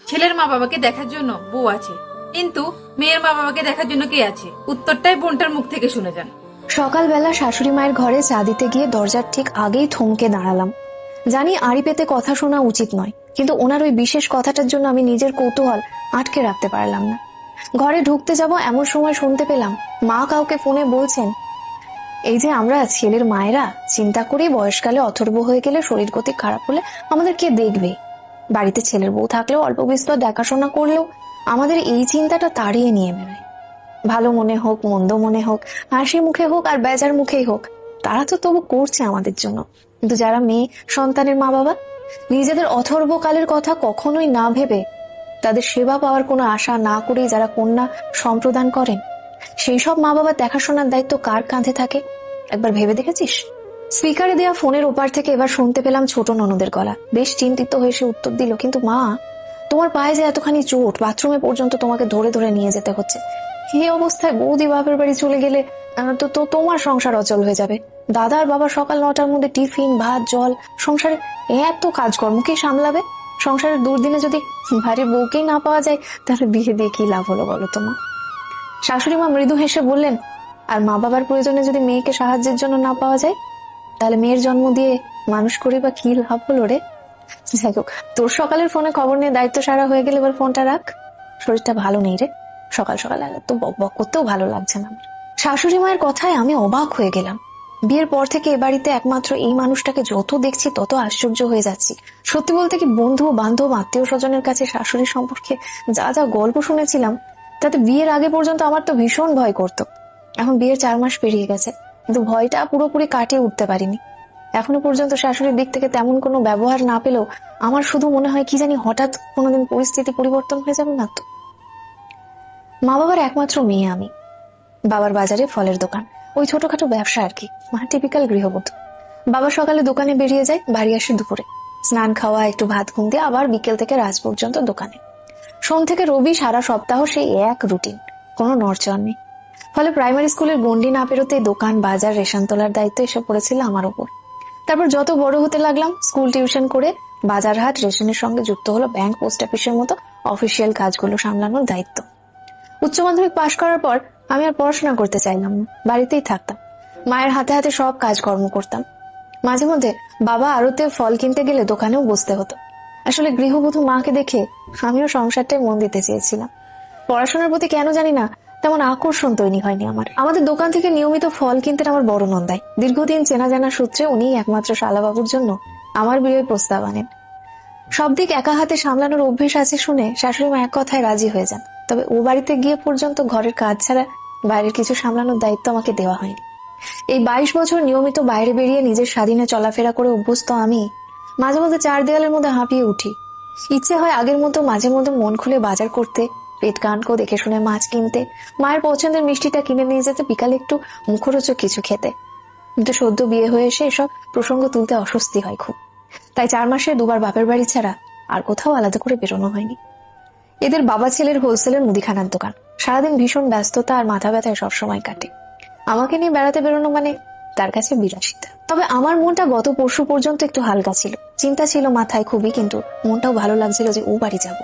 ছেলের মা বাবাকে দেখার জন্য বউ আছে, কিন্তু মেয়ের মা বাবাকে দেখার জন্য কে আছে? উত্তরটাই বোনটার মুখ থেকে শুনে যান। সকালবেলা শাশুড়ি মায়ের ঘরে চা দিতে গিয়ে দরজার ঠিক আগেই থমকে দাঁড়ালাম। জানি আড়ি পেতে কথা শোনা উচিত নয়, কিন্তু ওনার ওই বিশেষ কথাটার জন্য আমি নিজের কৌতূহল আটকে রাখতে পারলাম না। ঘরে ঢুকতে যাব এমন সময় শুনতে পেলাম মা কাউকে ফোনে বলছেন, এই যে আমরা ছেলের মায়েরা চিন্তা করি বয়সকালে অথর্ব হয়ে গেলে শরীর গতি খারাপ হলে আমাদের কে দেখবে। বাড়িতে ছেলের বউ থাকলেও অল্প বিস্তর দেখাশোনা করলেও আমাদের এই চিন্তাটা তাড়িয়ে নিয়ে বেড়ায়। ভালো মনে হোক মন্দ মনে হোক, হাসি মুখে হোক আর বেজার মুখেই হোক, তারা তো তবু করছে আমাদের জন্য। কিন্তু যারা মেয়ে সন্তানের মা বাবা, নিজেদের অথর্বকালের কথা কখনোই না ভেবে তাদের সেবা পাওয়ার কোনো আশা না করেই যারা কন্যা সম্প্রদান করেন, সেই সব মা বাবার দেখাশোনার দায়িত্ব কার কাঁধে থাকে একবার ভেবে দেখেছিস? স্পিকারে দেওয়া ফোনের ওপার থেকে এবার শুনতে পেলাম ছোট ননদের গলা। বেশ চিন্তিত হয়ে সে উত্তর দিল, কিন্তু মা, তোমার পায়ে যে এতখানি চোট, বাথরুমে পর্যন্ত তোমাকে ধরে ধরে নিয়ে যেতে হচ্ছে। এই অবস্থায় বৌদি বাপের বাড়ি চলে গেলে তো তোমার সংসার অচল হয়ে যাবে। দাদা আর বাবা সকাল 9টার মধ্যে টিফিন ভাত জল, সংসারে এত কাজকর্ম কে সামলাবে? সংসারের দুর্দিনে যদি বাড়ির বউকেই না পাওয়া যায়, তাহলে বিয়ে দিয়ে কি লাভ হলো বলো তো মা? শাশুড়ি মা মৃদু হেসে বললেন, আর মা বাবার প্রয়োজনে যদি মেয়েকে সাহায্যের জন্য না পাওয়া যায়, তাহলে মেয়ের জন্ম দিয়ে মানুষ করি বা কি লাভ হলো রে? যাই হোক, তোর সকালের ফোনে খবর নিয়ে দায়িত্ব সারা হয়ে গেলে এবার ফোনটা রাখ। শরীরটা ভালো নেই রে, সকাল সকাল তো বক বক করতেও ভালো লাগছে না আমার। শাশুড়ি মায়ের কথায় আমি অবাক হয়ে গেলাম। বিয়ের পর থেকে এ বাড়িতে একমাত্র এই মানুষটাকে যত দেখছি তত আশ্চর্য হয়ে যাচ্ছি। সত্যি বলতে কি, বন্ধু বান্ধব আত্মীয় স্বজনের কাছে শাশুড়ি সম্পর্কে যা যা গল্প শুনেছিলাম, তাতে বিয়ের আগে পর্যন্ত আমার তো ভীষণ ভয় করতো। এখন বিয়ের 4 মাস পেরিয়ে গেছে, কিন্তু ভয়টা পুরোপুরি কাটিয়ে উঠতে পারিনি। এখনো পর্যন্ত শাশুড়ির দিক থেকে তেমন কোনো ব্যবহার না পেলেও আমার শুধু মনে হয় কি জানি হঠাৎ কোনোদিন পরিস্থিতি পরিবর্তন হয়ে যাবে না তো। মা বাবার একমাত্র মেয়ে আমি। বাবার বাজারে ফলের দোকান, ওই ছোটখাটো ব্যবসা আর কি। মা টিপিক্যাল গৃহবধূ। বাবা সকালে দোকানে বেরিয়ে যায়, বাড়ি আসে দুপুরে, স্নান খাওয়া একটু ভাত ঘুম দিয়ে আবার বিকেল থেকে রাত পর্যন্ত দোকানে। সোম থেকে রবি সারা সপ্তাহ সেই এক রুটিন, কোনো নড়চড় নেই। ফলে প্রাইমারি স্কুলের গন্ডি না পেরোতে দোকান বাজার রেশন তোলার দায়িত্ব এসে পড়েছিল আমার উপর। তারপর যত বড় হতে লাগলাম, স্কুল টিউশন করে বাজার হাট রেশনের সঙ্গে যুক্ত হলো ব্যাংক পোস্ট অফিসের মতো অফিসিয়াল কাজগুলো সামলানোর দায়িত্ব। উচ্চ মাধ্যমিক পাশ করার পর আমি আর পড়াশোনা করতে চাইলাম না, বাড়িতেই থাকতাম, মায়ের হাতে হাতে সব কাজকর্ম করতাম। মাঝে মধ্যে বাবা আড়তে ফল কিনতে গেলে দোকানেও বসতে হতো। আসলে গৃহবধূ মাকে দেখে আমিও সংসারটায় মন দিতে চেয়েছিলাম। পড়াশোনার প্রতি কেন জানি না তেমন আকর্ষণ তৈরি হয়নি আমার। আমাদের দোকান থেকে নিয়মিত ফল কিনতেন আমার বড় নন্দাই। দীর্ঘদিন চেনা জানা সূত্রে উনি একমাত্র শালাবাবুর জন্য আমার বিয়ের প্রস্তাব আনেন। সব দিক একা হাতে সামলানোর অভ্যেস আছে শুনে শাশুড়ি মা এক কথায় রাজি হয়ে যান। তবে ও বাড়িতে গিয়ে পর্যন্ত ঘরের কাজ ছাড়া বাইরের কিছু সামলানোর দায়িত্ব আমাকে দেওয়া হয়নি। এই 22 বছর নিয়মিত বাইরে বেরিয়ে নিজের স্বাধীনে চলাফেরা করে অভ্যস্ত আমি মাঝে মধ্যে 4 দেয়ালের মধ্যে হাঁপিয়ে উঠি। ইচ্ছে হয় আগের মতো মাঝে মধ্যে মন খুলে বাজার করতে, পেট কানকো দেখে শুনে মাছ কিনতে, মায়ের পছন্দের মিষ্টিটা কিনে নিয়ে যেতে, বিকালে একটু মুখরোচক কিছু খেতে। কিন্তু সদ্য বিয়ে হয়ে এসে এসব প্রসঙ্গ তুলতে অস্বস্তি হয় খুব। তাই 4 মাসে 2বার বাপের বাড়ি ছাড়া আর কোথাও আলাদা করে বেরোনো হয়নি। এদের বাবা ছেলের হোলসেলের মুদিখানার দোকান, সারাদিন ভীষণ ব্যস্ততা আর মাথা ব্যথায় সবসময় কাটে। আমাকে নিয়ে বেড়াতে বেরোনো মানে তার কাছে বিলাসিতা। তবে আমার মনটা গত পরশু পর্যন্ত একটু হালকা ছিল। চিন্তা ছিল মাথায় খুবই, কিন্তু মনটাও ভালো লাগছিল যে ও বাড়ি যাব।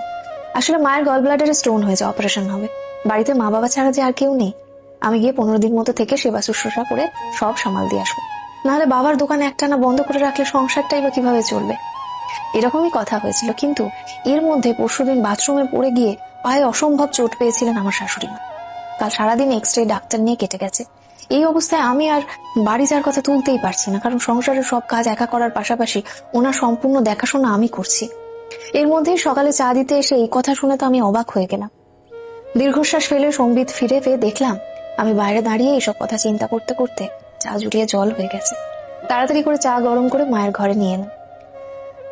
আসলে মায়ের গল ব্লাডারে স্টোন হয়েছে, অপারেশন হবে। বাড়িতে মা বাবা ছাড়া যে আর কেউ নেই। আমি গিয়ে 15 দিন মতো থেকে সেবা শুশ্রূষা করে সব সামাল দিয়ে আসবো। নাহলে বাবার দোকানে একটানা বন্ধ করে রাখলে সংসারটাই বা কিভাবে চলবে। এরকমই কথা হয়েছিল, কিন্তু এর মধ্যে পরশুদিন বাথরুমে পড়ে গিয়ে পায়ে অসম্ভব চোট পেয়েছিলেন আমার শাশুড়ি মা। কাল সারাদিন এক্সরে ডাক্তার নিয়ে কেটে গেছে। এই অবস্থায় আমি আর বাড়ি যাওয়ার কথা তুলতেই পারছি না, কারণ সংসারের সব কাজ একা করার পাশাপাশি ওনার সম্পূর্ণ দেখাশোনা আমি করছি। এর মধ্যেই সকালে চা দিতে এসে এই কথা শুনে তো আমি অবাক হয়ে গেলাম। দীর্ঘশ্বাস ফেলে সম্বিত ফিরে পেয়ে দেখলাম আমি বাইরে দাঁড়িয়ে এইসব কথা চিন্তা করতে করতে চা জুড়িয়ে জল হয়ে গেছে। তাড়াতাড়ি করে চা গরম করে মায়ের ঘরে নিয়ে এলাম।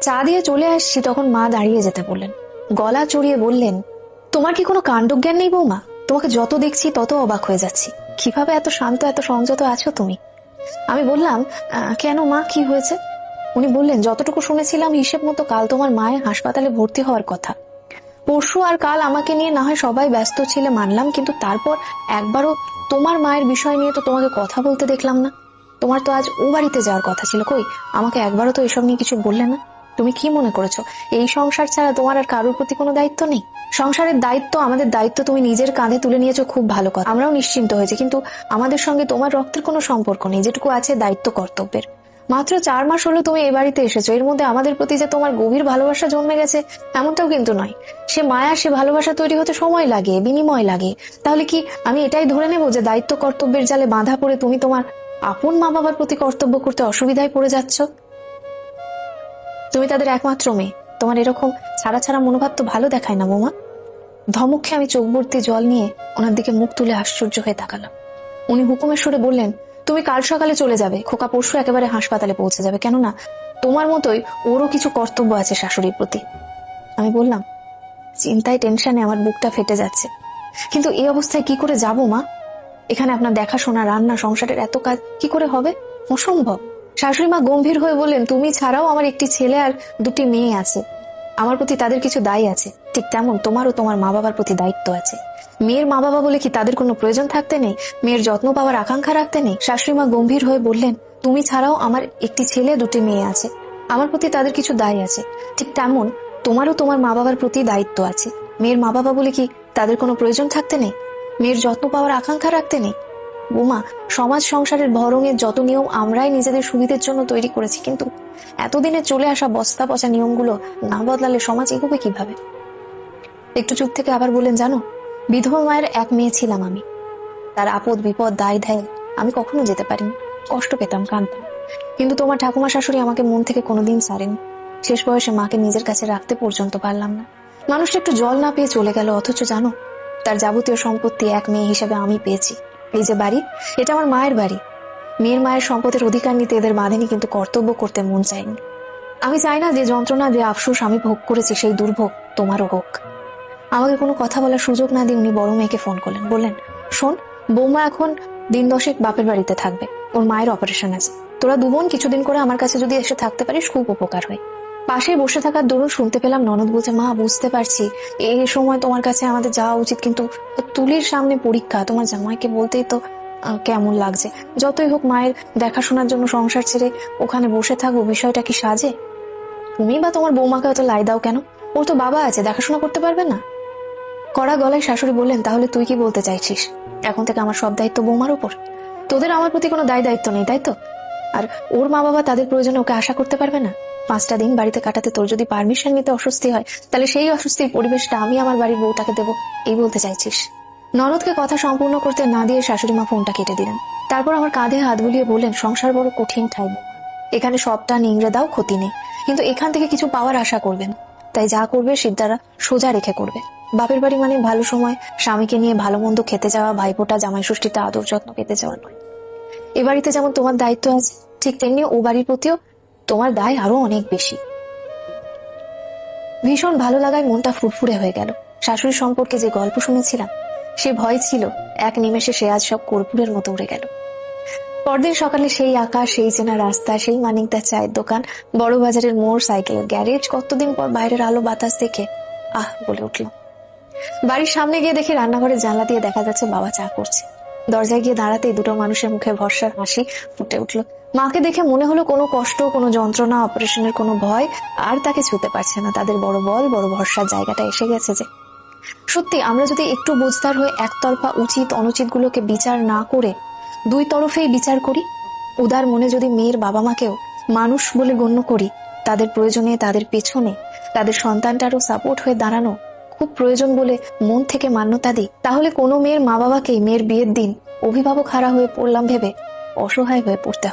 চা দিয়ে চলে আসছি, তখন মা দাঁড়িয়ে যেতে বললেন। গলা চড়িয়ে বললেন, তোমার কি কোনো কাণ্ডজ্ঞান নেই বৌমা? তোমাকে যত দেখছি তত অবাক হয়ে যাচ্ছি। কিভাবে এত শান্ত এত সংযত আছো তুমি? আমি বললাম, কেন মা, কি হয়েছে? উনি বললেন, যতটুকু শুনেছিলাম হিসেব মতো কাল তোমার মায়ের হাসপাতালে ভর্তি হওয়ার কথা। পরশু আর কাল আমাকে নিয়ে না হয় সবাই ব্যস্ত ছিলে মানলাম, কিন্তু তারপর একবারও তোমার মায়ের বিষয় নিয়ে তো তোমাকে কথা বলতে দেখলাম না। তোমার তো আজ ও বাড়িতে যাওয়ার কথা ছিল, কই আমাকে একবারও তো এসব নিয়ে কিছু বললে না। তুমি কি মনে করেছো এই সংসার ছাড়া তোমার আর কারোর প্রতি কোনো দায়িত্ব নেই? সংসারের দায়িত্ব, আমাদের দায়িত্ব তুমি নিজের কাঁধে তুলে নিয়েছো, খুব ভালো কথা, আমরাও নিশ্চিন্ত হয়েছি। কিন্তু আমাদের সঙ্গে তোমার রক্তের কোনো সম্পর্ক নেই, যেটুকু আছে দায়িত্ব কর্তব্যের। মাত্র 4 মাস হলো তুমি এ বাড়িতে এসেছো, এর মধ্যে আমাদের প্রতি যে তোমার গভীর ভালোবাসা জন্মে গেছে এমনটাও কিন্তু নয়। সে মায়া, সে ভালোবাসা তৈরি হতে সময় লাগে, বিনিময় লাগে। তাহলে কি আমি এটাই ধরে নেবো যে দায়িত্ব কর্তব্যের জালে বাঁধা পড়ে তুমি তোমার আপন মা বাবার প্রতি কর্তব্য করতে অসুবিধায় পড়ে যাচ্ছ? তুমি তাদের একমাত্র মেয়ে, তোমার এরকম ছাড়া ছাড়া মনোভাব তো ভালো দেখায় না বৌমা। ধমক খেয়ে আমি চোখ ভর্তি জল নিয়ে ওনার দিকে মুখ তুলে আশ্চর্য হয়ে তাকালাম। উনি হুকুমের সুরে বললেন, তুমি কাল সকালে চলে যাবে, খোকা পরশু একেবারে হাসপাতালে পৌঁছে যাবে, কেননা তোমার মতোই ওরও কিছু কর্তব্য আছে শাশুড়ির প্রতি। আমি বললাম, চিন্তায় টেনশনে আমার বুকটা ফেটে যাচ্ছে, কিন্তু এই অবস্থায় কি করে যাব মা? এখানে আপনার দেখাশোনা, রান্না, সংসারের এত কাজ কি করে হবে? অসম্ভব। শাশুড়ি মা গম্ভীর হয়ে বললেন, তুমি ছাড়াও আমার একটি ছেলে আর 2টি মেয়ে আছে, আমার প্রতি তাদের কিছু দায় আছে, ঠিক তেমন তোমারও তোমার মা বাবার প্রতি দায়িত্ব আছে। মেয়ের মা বাবা বলে কি তাদের কোনো প্রয়োজন থাকতে নেই, মেয়ের যত্ন পাওয়ার আকাঙ্ক্ষা রাখতে নেই? শাশুড়ি মা গম্ভীর হয়ে বললেন, তুমি ছাড়াও আমার একটি ছেলে 2টি মেয়ে আছে, আমার প্রতি তাদের কিছু দায় আছে, ঠিক তেমন তোমারও তোমার মা বাবার প্রতি দায়িত্ব আছে। মেয়ের মা বাবা বলে কি তাদের কোনো প্রয়োজন থাকতে নেই, মেয়ের যত্ন পাওয়ার আকাঙ্ক্ষা রাখতে নেই? বোমা, সমাজ সংসারের ভরঙের যত নিয়ম আমরাই নিজেদের সুবিধের জন্য তৈরি করেছি, কিন্তু এতদিনে চলে আসা বস্তা পচা নিয়মগুলো না বদলালে সমাজ এগোবে কিভাবে? একটু চুপ থেকে আবার বললেন, জানো, বিধবা মায়ের এক মেয়ে ছিলাম আমি। তার আপদ বিপদ দায় ধায় আমি কখনো যেতে পারিনি, কষ্ট পেতাম, কাঁদতাম, কিন্তু তোমার ঠাকুমা শাশুড়ি আমাকে মন থেকে কোনোদিন ছাড়েনি। শেষ বয়সে মাকে নিজের কাছে রাখতে পর্যন্ত পারলাম না। মানুষটা একটু জল না পেয়ে চলে গেল, অথচ জানো, তার যাবতীয় সম্পত্তি এক মেয়ে হিসেবে আমি পেয়েছি। এই যে বাড়ি, এটা আমার মায়ের বাড়ি। মেয়ের মায়ের সম্পদের অধিকার নিতে এদের বাঁধেনি, কিন্তু কর্তব্য করতে মন চায়নি। আমি চাই না যে যন্ত্রণা, যে আফসোস আমি ভোগ করেছি সেই দুর্ভোগ তোমারও হোক। আমাকে কোনো কথা বলার সুযোগ না দিয়ে উনি বড় মেয়েকে ফোন করলেন, বললেন, শোন, বৌমা এখন 10 বাপের বাড়িতে থাকবে, ওর মায়ের অপারেশন আছে, তোরা 2 বোন কিছুদিন করে আমার কাছে যদি এসে থাকতে পারিস খুব উপকার হয়। পাশে বসে থাকার দরুন শুনতে পেলাম ননদ বলছে, মা বুঝতে পারছি এই সময় তোমার কাছে আমাদের যাওয়া উচিত, কিন্তু তুলির সামনে পরীক্ষা, তোমার জামাইকে বলতেই তো কেমন লাগছে। যতই হোক মায়ের দেখাশোনার জন্য সংসার ছেড়ে ওখানে বসে থাকবো, বিষয়টা কি সাজে? তুমি বা তোমার বৌমাকে হয়তো লাই দাও কেন, ওর তো বাবা আছে, দেখাশোনা করতে পারবে না? কড়া গলায় শাশুড়ি বললেন, তাহলে তুই কি বলতে চাইছিস, এখন থেকে আমার সব দায়িত্ব বৌমার উপর? তোদের আমার প্রতি কোনো দায়িত্ব নেই, তাই তো? আর ওর মা বাবা তাদের প্রয়োজনে ওকে আশা করতে পারবে না? 5টা দিন বাড়িতে কাটাতে তোর যদি পারমিশন নিতে অস্বস্তি হয়, তাহলে সেই অস্বস্তির পরিবেশটা আমি আমার বাড়ির বউটাকে দেবো, এই বলতে চাইছিস? ননদকে কথা সম্পূর্ণ করতে না দিয়ে শাশুড়ি মা ফোনটা কেটে দিলেন। তারপর আমার কাঁধে হাত বুলিয়ে বললেন, সংসার বড় কঠিন ঠাই, এখানে সবটা নিংড়ে দাও, ক্ষতি নেই, কিন্তু এখান থেকে কিছু পাওয়ার আশা করবেন, তাই যা করবে সিদ্ধারা সোজা রেখে করবে। বাপের বাড়ি মানে ভালো সময় স্বামীকে নিয়ে ভালো মন্দ খেতে যাওয়া, ভাইফোঁটা জামাই ষষ্ঠীতে আদর যত্ন পেতে যাওয়া নয়। এ বাড়িতে যেমন তোমার দায়িত্ব আছে, ঠিক তেমনি ও বাড়ির প্রতিও তোমার দায় আরো অনেক বেশি। ভীষণ ভালো লাগায় মনটা ফুরফুরে হয়ে গেল। শাশুড়ি সম্পর্কে যে গল্প শুনেছিলাম সে ভয় ছিল, এক নিমেষে সে আজ সব কর্পূরের মতো উড়ে গেল। পরদিন সকালে সেই আকাশ, সেই চেনা রাস্তা, সেই মানিকদার চায়ের দোকান, বড় বাজারের মোড়, সাইকেলের গ্যারেজ, কতদিন পর বাইরের আলো বাতাস দেখে আহ বলে উঠল। বাড়ির সামনে গিয়ে দেখি রান্নাঘরের জানলা দিয়ে দেখা যাচ্ছে বাবা চা করছে। দরজায় গিয়ে দাঁড়াতেই 2টো মানুষের মুখে ভরসার হাসি ফুটে উঠল। মাকে দেখে মনে হলো কোনো কষ্ট, কোনো যন্ত্রণা, অপারেশনের কোনো ভয় আর তাকে ছুতে পারছে না। তাদের বড় বল, বড় ভরসার জায়গাটা এসে গেছে যে। সত্যি আমরা যদি একটু বুঝদার হয়ে একতরফা উচিত অনুচিত গুলোকে বিচার না করে 2 তরফেই বিচার করি, উদার মনে যদি মেয়ের বাবা মাকেও মানুষ বলে গণ্য করি, তাদের প্রয়োজনে, তাদের পেছনে তাদের সন্তানটারও সাপোর্ট হয়ে দাঁড়ানো খুব প্রয়োজন বলে মন থেকে মান্যতা দিই, তাহলে কোনো মেয়ের মা বাবাকেই মেয়ের বিয়ের দিন অভিভাবক হারা হয়ে পড়লাম ভেবে অসহায় হয়ে পড়তে হবে।